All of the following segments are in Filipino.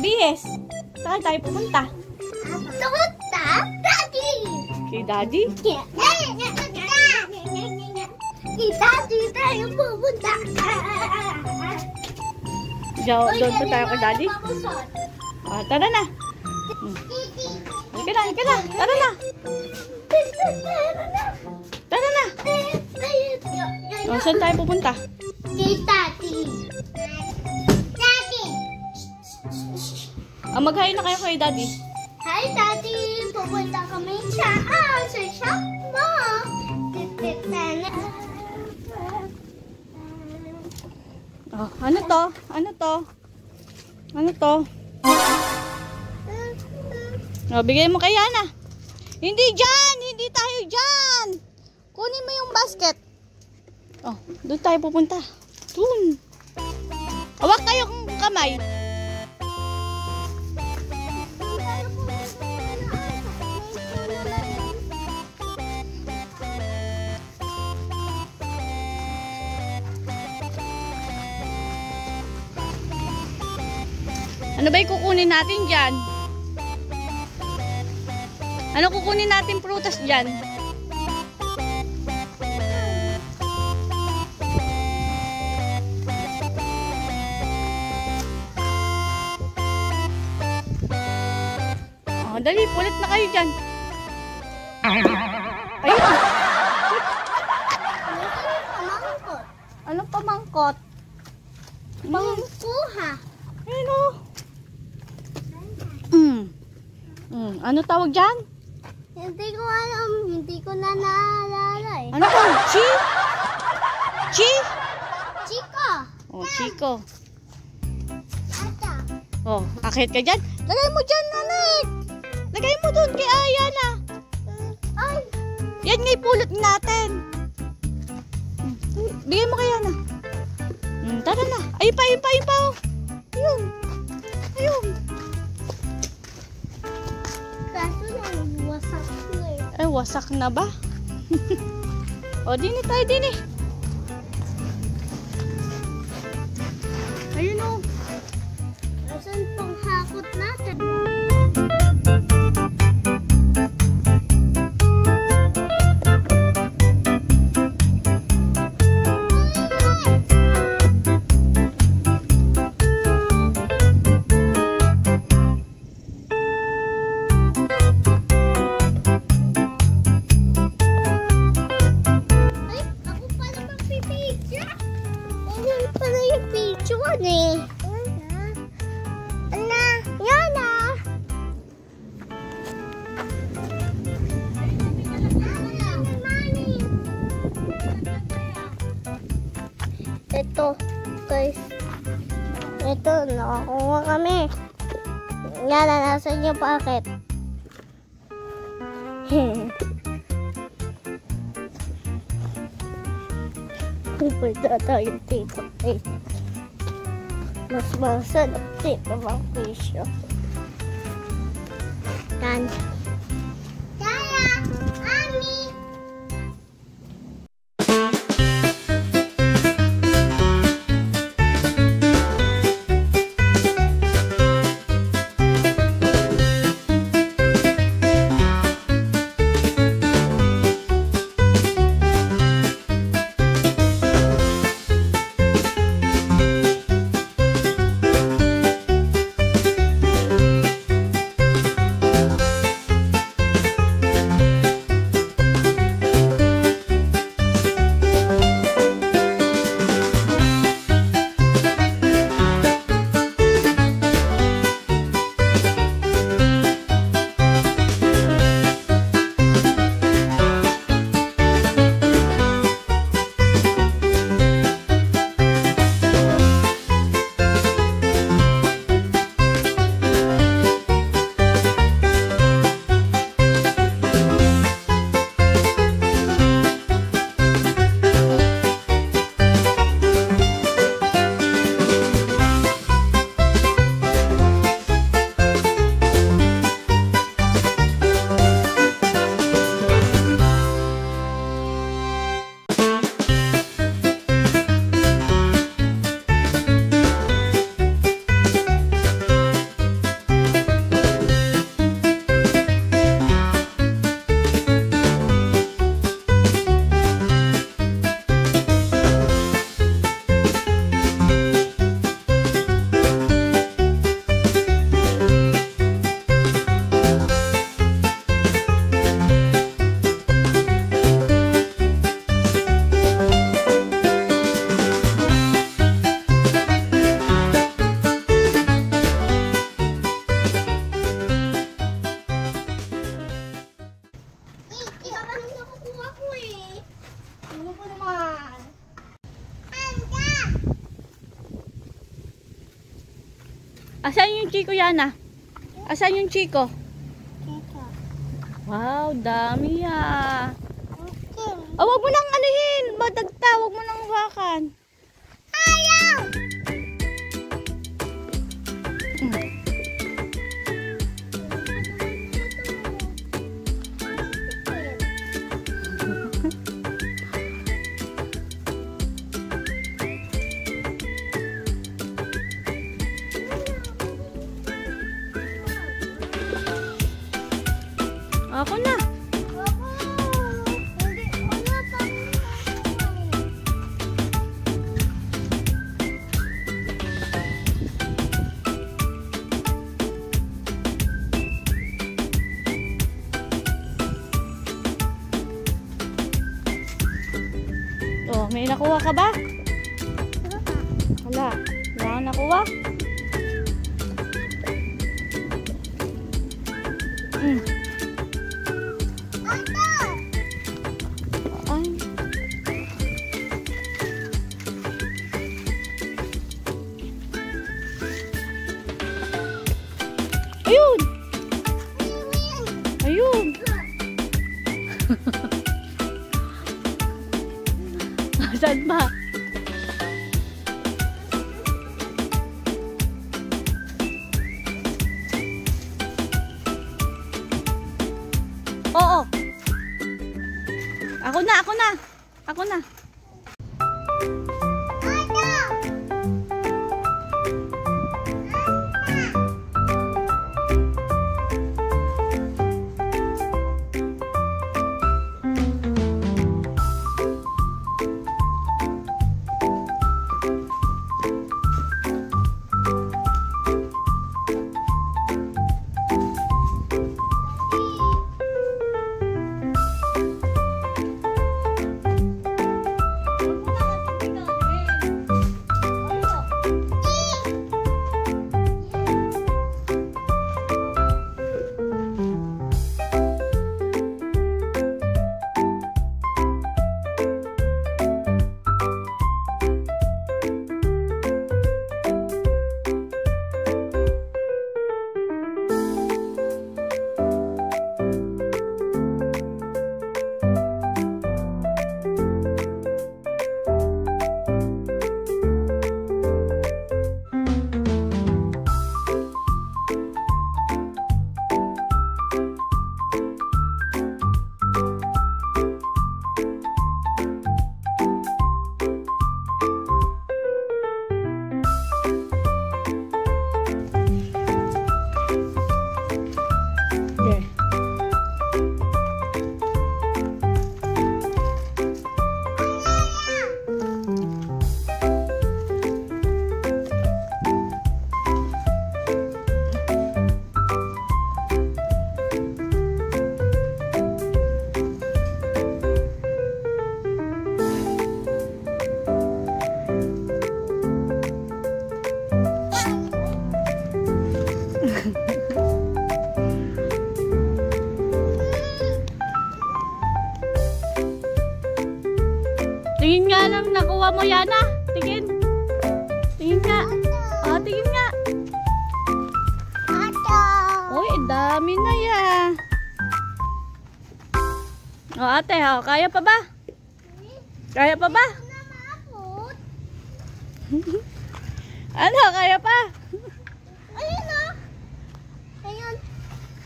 Bihis. Saan tayo pupunta? Pupunta? Daddy! Kay Daddy? Kay Daddy tayo pupunta. Doon pa tayo kay Daddy? Tara na. Halika na, halika na. Tara na. Tara na. Saan tayo pupunta? Kay Daddy. Daddy! Mag-hi na kayo kay Daddy. Hi, Daddy! Pupunta kami sa shop mo. Ano to? Ano to? Ano to? Bigay mo kay Yana. Hindi dyan! Hindi tayo dyan! Kunin mo yung basket. Doon tayo pupunta. Doon. Hawak kayo kung kamay. Ano ba yung kukunin natin dyan? Ano kukunin natin prutas dyan? Dali, pulit na kayo dyan. Ayun. Anong pamangkot? Pangkuha. Ayun o. Ano tawag dyan? Hindi ko alam. Hindi ko na naalala eh. Ano to? Chi? Chi? Chico. Chico. Ata. Akit ka dyan? Lagay mo dyan, nanik. Lagay mo doon kay Aya na. Ay. Yan nga ipulot natin. Bigay mo kay Yana. Tara na. Ayun pa, ayun pa, ayun pa. Ayun. Ayun. Kaso lang, wasak na eh. Ay, wasak na ba? Dini tayo, dini. Ayun o. Asan pang hakot natin? Ito, guys. Ito, nakakuha kami. Yan, nasa yung packet. Pupunta tayo dito. Mas masarap dito ang pisyo. Yan. Kaya, Ami! Ano po naman? Anda! Asan yung Chico, Yana? Asan yung Chico? Teka. Wow, dami ah. Okay. Oh, wag mo nang anuhin. Madagta, wag mo nang hawakan. Ayaw! Ako na. Hindi, wala pa. Oh, may nakuha ka ba? Wala. Wala kang nakuha? Mm. Ay. Ayun! Ayun! Saan ba? Oo. Ako na, ako na. Ako na. Tingin nga lang nakuha mo, Yana. Tingin. Tingin nga. Oh, tingin nga. Uy, dami na ya. Oh, ate, oh, kaya pa ba? Kaya pa ba? Ano, kaya pa? Ayun na. Ayun.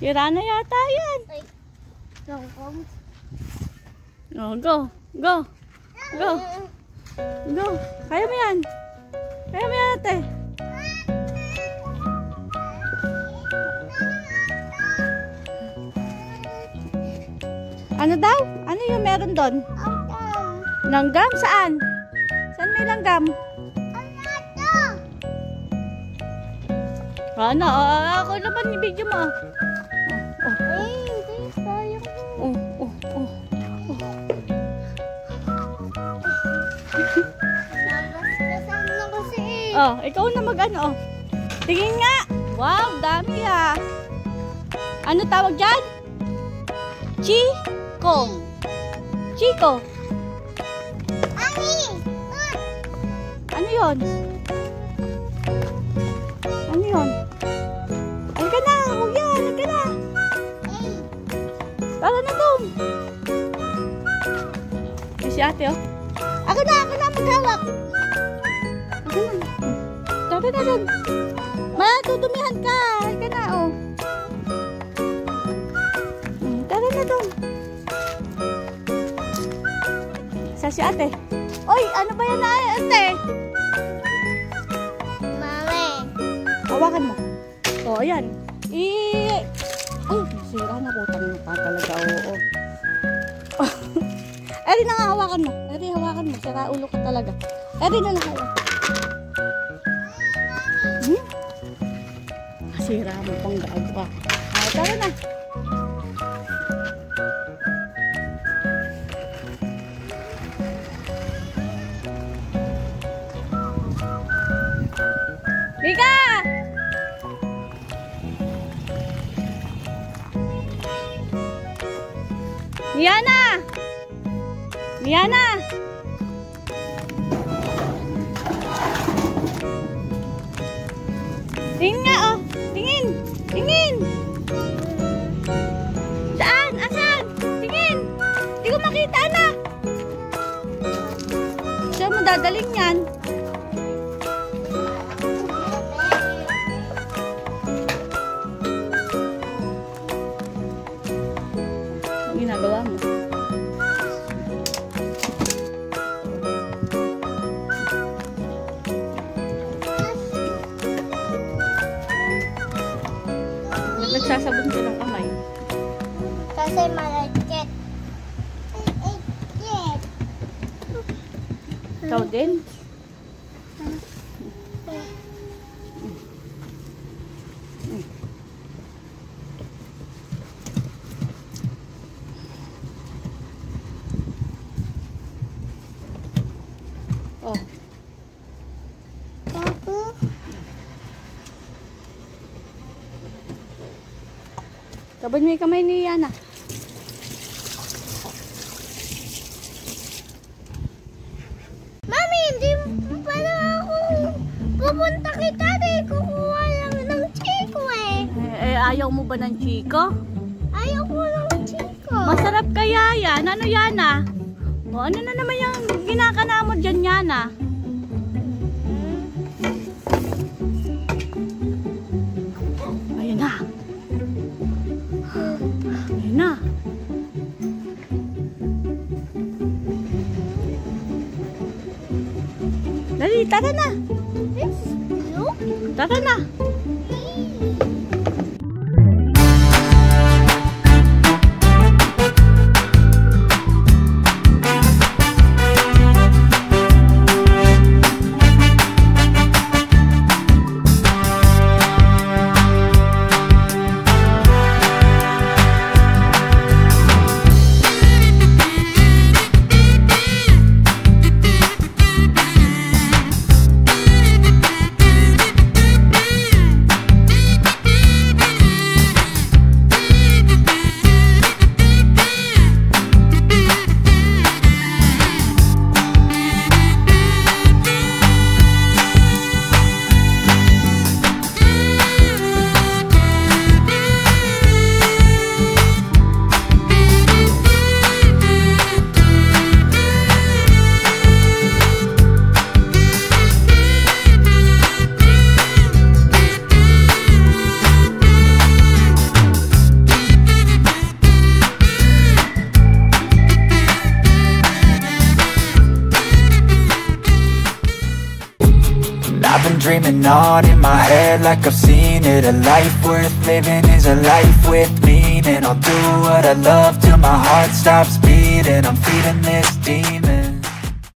Sira na yata yan. Ay. Longkong. Oh, go. Go. Go. Go. Kaya mo yan. Kaya mo yan, ate. Ano daw? Ano yung meron doon? Langgam? Saan? Saan may langgam? Ano? Ako naman i-video mo. Oh, oh, oh. Oh, ikaw na mag-ano. Tingin nga. Wow, dami ah. Ano tawag dyan? Chico. Chico. yun? Ano yun? Halika na, kuya, halika na. Tara na doon. Si ate, oh. Ako na, maghawak. Ako na. Tara na doon. Matutumihan ka. Halika na, oh. Tara na doon. Sa si ate. Oy, ano ba yan na, ate? Mami. Hawakan mo. O, ayan. Ay, sira na po. Tanong pa talaga, oo. Eri na nga, hawakan mo. Eri, hawakan mo. Sira ulo ka talaga. Eri na lang hawakan. Sira mo pang gaag ka. Ay, tara na. Mika! Miana! Tingin nga, oh. Tingin! Saan? Asan? Tingin! Hindi ko makita, anak. Saan mo dadaling yan? Ang ginagawa mo? Nagsasabon ka ng kamay. Kasi malagkit. Ikaw din? Oh. Tabad mo yung kamay ni Yana. Mami, hindi pala ako pupunta kita dahil kukuha lang ng chiko eh. Ayaw mo ba ng chiko? Ayaw ko ng chiko. Masarap kaya yan. Ano Yana? O ano na naman yung ginakana mo dyan Yana? Ayun na. Ayun na. Dali, tara na. This is blue. Tara na. I've been dreaming on in my head like I've seen it. A life worth living is a life with meaning. I'll do what I love till my heart stops beating. I'm feeding this demon.